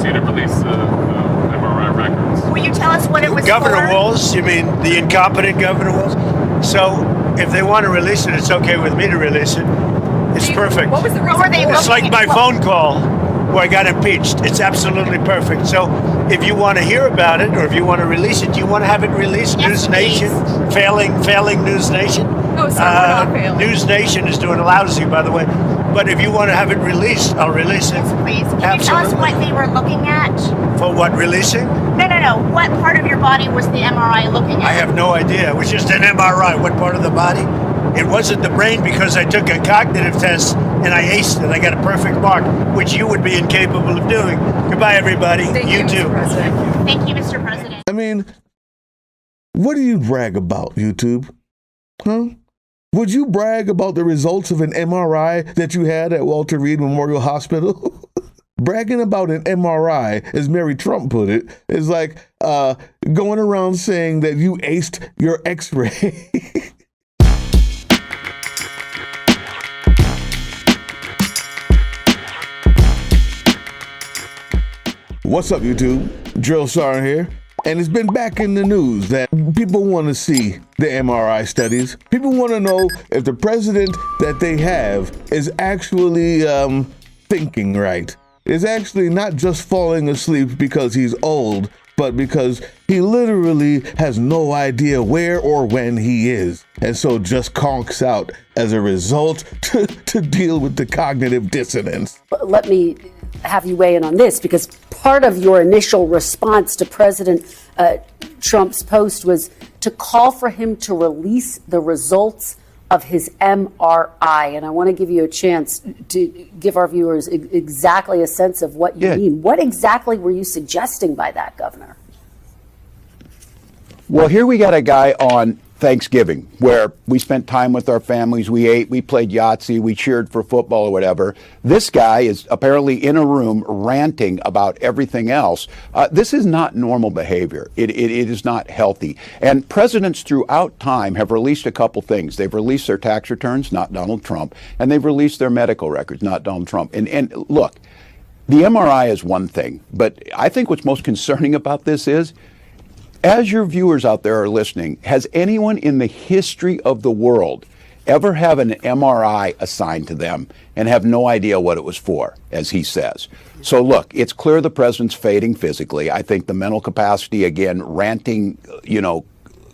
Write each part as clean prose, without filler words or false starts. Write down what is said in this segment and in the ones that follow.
agency to release MRI records. Will you tell us what it was Governor for? Walz, you mean the incompetent Governor Walz? So if they want to release it, it's okay with me to release it. It's perfect. What was the reason? It's like my phone call where I got impeached. It's absolutely perfect. So if you want to hear about it or if you want to release it, do you want to have it released? Yes, News Nation, failing News Nation. No, sir, we're not failing. News Nation is doing lousy, by the way. But if you want to have it released, I'll release it. Yes, please. Can you tell us what they were looking at? For what, releasing? No. What part of your body was the MRI looking at? I have no idea. It was just an MRI. What part of the body? It wasn't the brain because I took a cognitive test and I aced it. I got a perfect mark, which you would be incapable of doing. Goodbye, everybody. Thank you, too. Mr. President. Thank you, Mr. President. I mean, what do you brag about, YouTube? Huh? Would you brag about the results of an MRI that you had at Walter Reed Memorial Hospital? Bragging about an MRI, as Mary Trump put it, is like going around saying that you aced your X-ray. What's up, YouTube? Drill Sergeant here. And it's been back in the news that people want to see the MRI studies. People want to know if the president that they have is actually thinking right. Is actually not just falling asleep because he's old, but because he literally has no idea where or when he is. And so just conks out as a result to deal with the cognitive dissonance. Let me have you weigh in on this, because part of your initial response to President Trump's post was to call for him to release the results of his MRI. And I want to give you a chance to give our viewers exactly a sense of what you mean. What exactly were you suggesting by that, Governor? Well, here we got a guy on Thanksgiving where we spent time with our families, we ate, we played Yahtzee, we cheered for football or whatever. This guy is apparently in a room ranting about everything else. This is not normal behavior. It is not healthy. And presidents throughout time have released a couple things. They've released their tax returns, not Donald Trump, and they've released their medical records, not Donald Trump. And look, the MRI is one thing, but I think what's most concerning about this is, as your viewers out there are listening, has anyone in the history of the world ever have an MRI assigned to them and have no idea what it was for, as he says? So look, it's clear the president's fading physically. I think the mental capacity, again, ranting,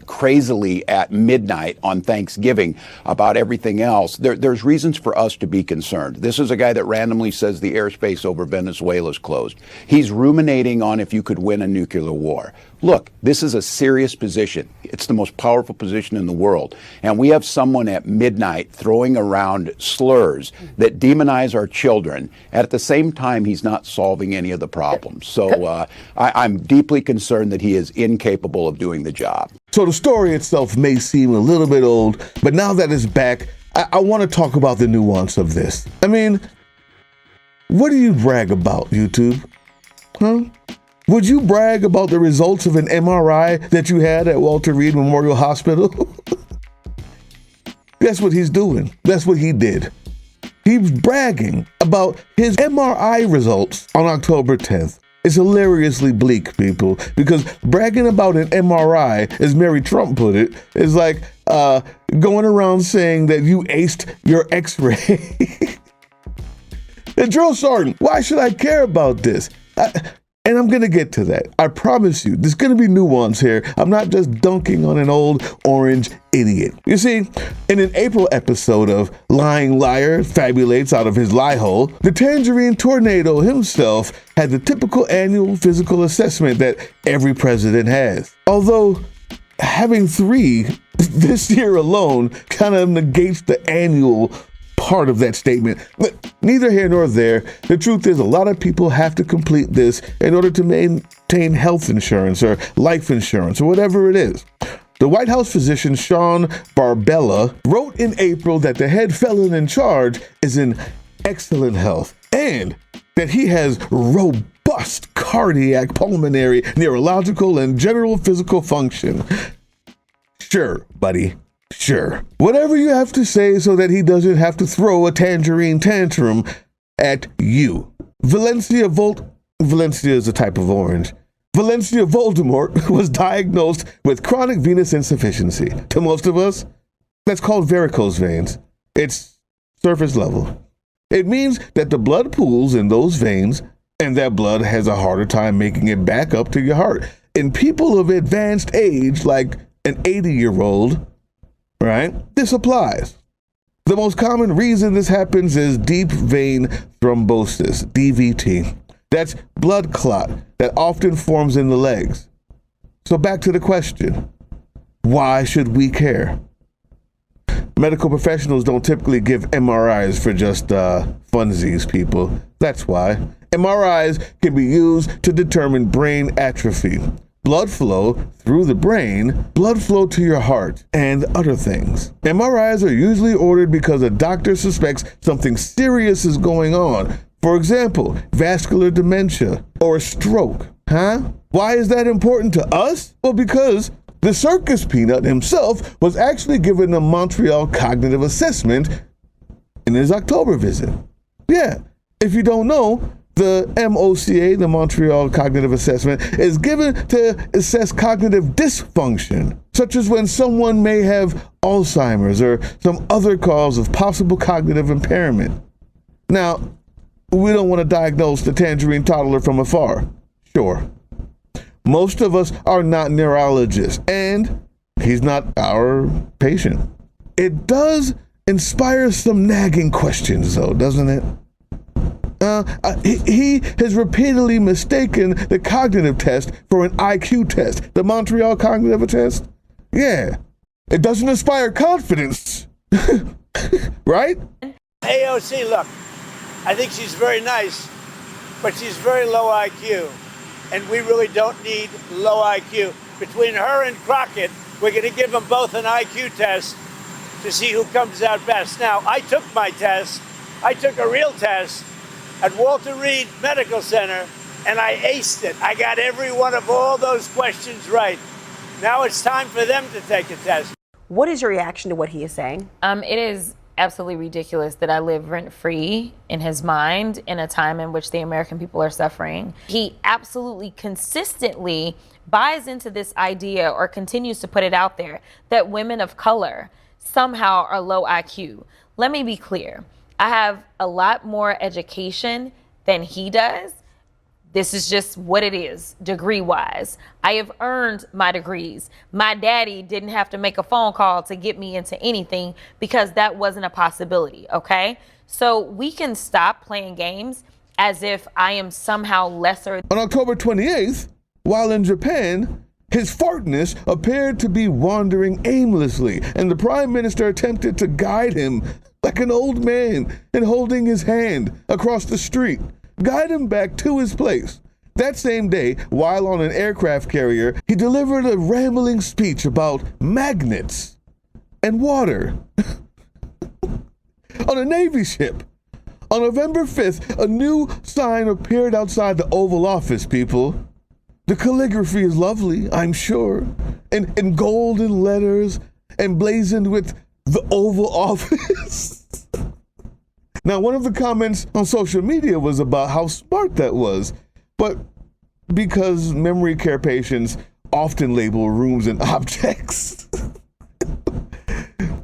crazily at midnight on Thanksgiving about everything else, there's reasons for us to be concerned. This is a guy that randomly says the airspace over Venezuela is closed. He's ruminating on if you could win a nuclear war. Look, this is a serious position. It's the most powerful position in the world. And we have someone at midnight throwing around slurs that demonize our children. And at the same time, he's not solving any of the problems. So I'm deeply concerned that he is incapable of doing the job. So the story itself may seem a little bit old, but now that it's back, I want to talk about the nuance of this. I mean, what do you brag about, YouTube? Huh? Would you brag about the results of an MRI that you had at Walter Reed Memorial Hospital? That's what he's doing. That's what he did. He's bragging about his MRI results on October 10th. It's hilariously bleak, people, because bragging about an MRI, as Mary Trump put it, is like going around saying that you aced your X-ray. And Drill Sergeant, why should I care about this? And I'm going to get to that. I promise you, there's going to be nuance here. I'm not just dunking on an old orange idiot. You see, in an April episode of Lying Liar Fabulates Out of His Lie Hole, the Tangerine Tornado himself had the typical annual physical assessment that every president has. Although having 3 this year alone kind of negates the annual part of that statement. But neither here nor there. The truth is, a lot of people have to complete this in order to maintain health insurance or life insurance or whatever it is. The White House physician Sean Barbella wrote in April that the head felon in charge is in excellent health and that he has robust cardiac, pulmonary, neurological, and general physical function. Sure, buddy. Sure. Whatever you have to say so that he doesn't have to throw a tangerine tantrum at you. Valencia Volt Valencia is a type of orange. Valencia Voldemort was diagnosed with chronic venous insufficiency. To most of us, that's called varicose veins. It's surface level. It means that the blood pools in those veins, and that blood has a harder time making it back up to your heart. In people of advanced age, like an 80-year-old, right, this applies. The most common reason this happens is deep vein thrombosis, DVT. That's blood clot that often forms in the legs. So back to the question, why should we care? Medical professionals don't typically give MRIs for just funsies, people. That's why. MRIs can be used to determine brain atrophy, blood flow through the brain, blood flow to your heart, and other things. MRIs are usually ordered because a doctor suspects something serious is going on. For example, vascular dementia or a stroke. Why is that important to us? Well, because the circus peanut himself was actually given a Montreal cognitive assessment in his October visit. Yeah, if you don't know, the MOCA, the Montreal Cognitive Assessment, is given to assess cognitive dysfunction, such as when someone may have Alzheimer's or some other cause of possible cognitive impairment. Now, we don't want to diagnose the tangerine toddler from afar. Sure. Most of us are not neurologists, and he's not our patient. It does inspire some nagging questions, though, doesn't it? He has repeatedly mistaken the cognitive test for an IQ test, the Montreal Cognitive Test. Yeah, it doesn't inspire confidence, right? AOC, look, I think she's very nice, but she's very low IQ, and we really don't need low IQ. Between her and Crockett, we're going to give them both an IQ test to see who comes out best. Now, I took my test. I took a real test at Walter Reed Medical Center, and I aced it. I got every one of all those questions right. Now it's time for them to take a test. What is your reaction to what he is saying? It is absolutely ridiculous that I live rent-free in his mind in a time in which the American people are suffering. He absolutely consistently buys into this idea, or continues to put it out there, that women of color somehow are low IQ. Let me be clear. I have a lot more education than he does. This is just what it is, degree-wise. I have earned my degrees. My daddy didn't have to make a phone call to get me into anything because that wasn't a possibility, okay? So we can stop playing games as if I am somehow lesser. On October 28th, while in Japan, his fartness appeared to be wandering aimlessly, and the Prime Minister attempted to guide him like an old man and holding his hand across the street, guide him back to his place. That same day, while on an aircraft carrier, he delivered a rambling speech about magnets and water on a Navy ship. On November 5th, a new sign appeared outside the Oval Office, people. The calligraphy is lovely, I'm sure, in golden letters, emblazoned with the Oval Office. Now, one of the comments on social media was about how smart that was, but because memory care patients often label rooms and objects.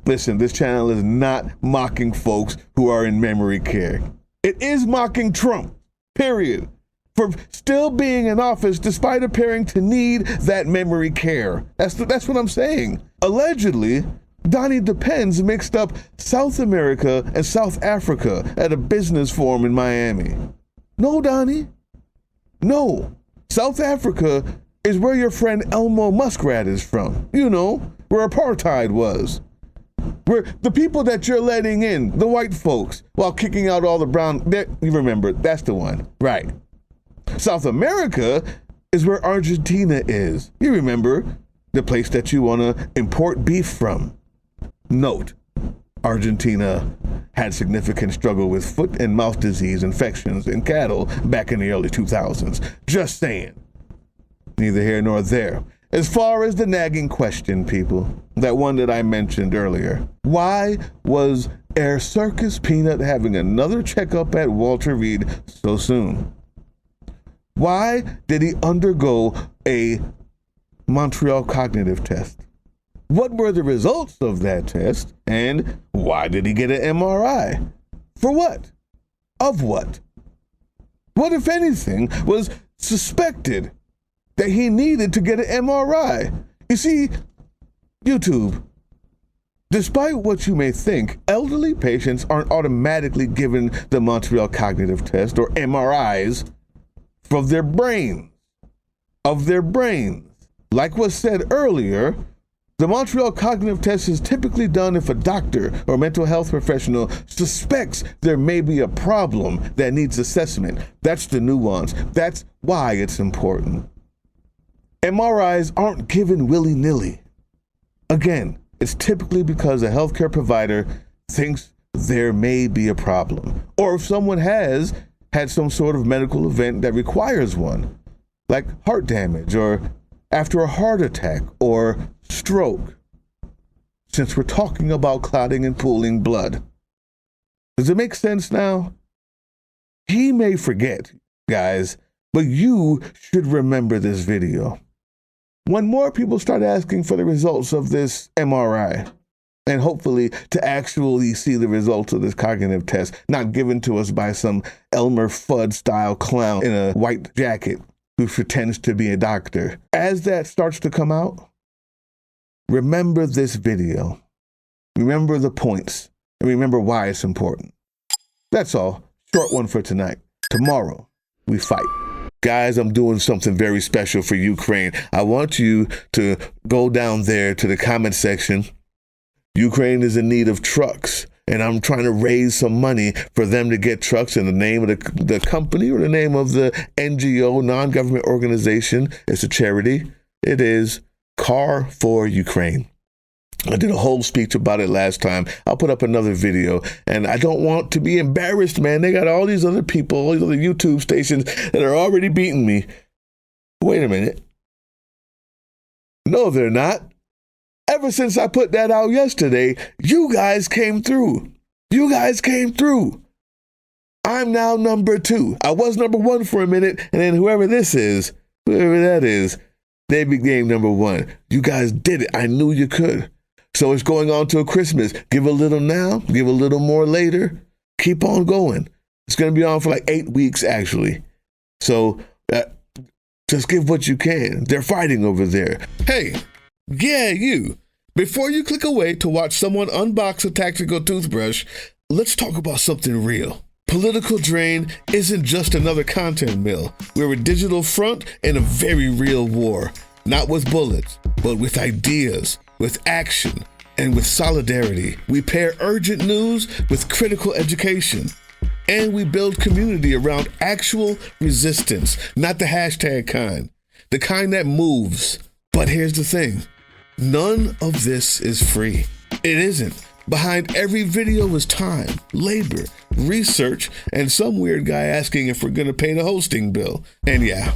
Listen, this channel is not mocking folks who are in memory care. It is mocking Trump, period, for still being in office despite appearing to need that memory care. That's what I'm saying. Allegedly, Donnie Depends mixed up South America and South Africa at a business forum in Miami. No, Donnie. No. South Africa is where your friend Elmo Muskrat is from. You know, where apartheid was. Where the people that you're letting in, the white folks, while kicking out all the brown, you remember, that's the one. Right. South America is where Argentina is. You remember, the place that you want to import beef from. Note, Argentina had significant struggle with foot and mouth disease infections in cattle back in the early 2000s. Just saying. Neither here nor there. As far as the nagging question, people, that one that I mentioned earlier, why was Air Circus Peanut having another checkup at Walter Reed so soon? Why did he undergo a Montreal cognitive test? What were the results of that test? And why did he get an MRI? For what? Of what? What, if anything, was suspected that he needed to get an MRI? You see, YouTube, despite what you may think, elderly patients aren't automatically given the Montreal cognitive test or MRIs of their brains. Like was said earlier, the Montreal cognitive test is typically done if a doctor or mental health professional suspects there may be a problem that needs assessment. That's the nuance. That's why it's important. MRIs aren't given willy-nilly. Again, it's typically because a healthcare provider thinks there may be a problem, or if someone has had some sort of medical event that requires one, like heart damage or after a heart attack or stroke, since we're talking about clotting and pooling blood. Does it make sense now? He may forget, guys, but you should remember this video. When more people start asking for the results of this MRI, and hopefully to actually see the results of this cognitive test, not given to us by some Elmer Fudd-style clown in a white jacket who pretends to be a doctor. As that starts to come out, remember this video. Remember the points, and remember why it's important. That's all. Short one for tonight. Tomorrow, we fight. Guys, I'm doing something very special for Ukraine. I want you to go down there to the comment section. Ukraine is in need of trucks, and I'm trying to raise some money for them to get trucks in the name of the company or the name of the NGO, non-government organization. It's a charity. It is Car for Ukraine. I did a whole speech about it last time. I'll put up another video, and I don't want to be embarrassed, man. They got all these other people, all these other YouTube stations that are already beating me. Wait a minute. No, they're not. Ever since I put that out yesterday, you guys came through. You guys came through. I'm now number 2. I was number 1 for a minute, and then whoever this is, whoever that is, they became number 1. You guys did it. I knew you could. So it's going on till Christmas. Give a little now, give a little more later. Keep on going. It's going to be on for like 8 weeks, actually. So just give what you can. They're fighting over there. Hey, yeah, you. Before you click away to watch someone unbox a tactical toothbrush, let's talk about something real. Political Drain isn't just another content mill. We're a digital front in a very real war. Not with bullets, but with ideas, with action, and with solidarity. We pair urgent news with critical education. And we build community around actual resistance, not the hashtag kind. The kind that moves. But here's the thing. None of this is free. It isn't. Behind every video is time, labor, research, and some weird guy asking if we're going to pay the hosting bill. And yeah,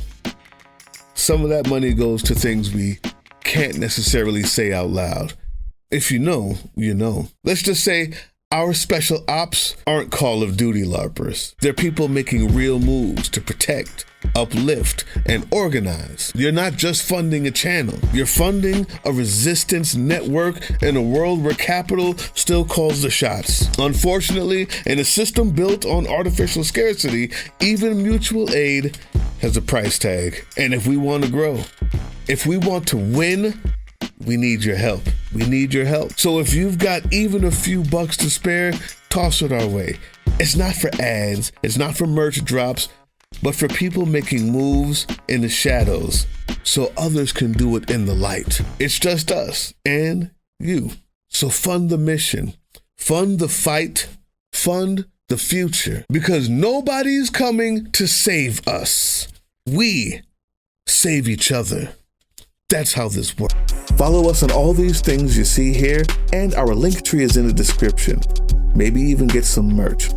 some of that money goes to things we can't necessarily say out loud. If you know, you know. Let's just say our special ops aren't Call of Duty LARPers. They're people making real moves to protect, uplift, and organize. You're not just funding a channel. You're funding a resistance network in a world where capital still calls the shots. Unfortunately, in a system built on artificial scarcity, even mutual aid has a price tag. And if we want to grow, if we want to win, we need your help. We need your help. So if you've got even a few bucks to spare, toss it our way. It's not for ads. It's not for merch drops, but for people making moves in the shadows so others can do it in the light. It's just us and you. So fund the mission, fund the fight, fund the future, because nobody's coming to save us. We save each other. That's how this works. Follow us on all these things you see here, and our link tree is in the description. Maybe even get some merch.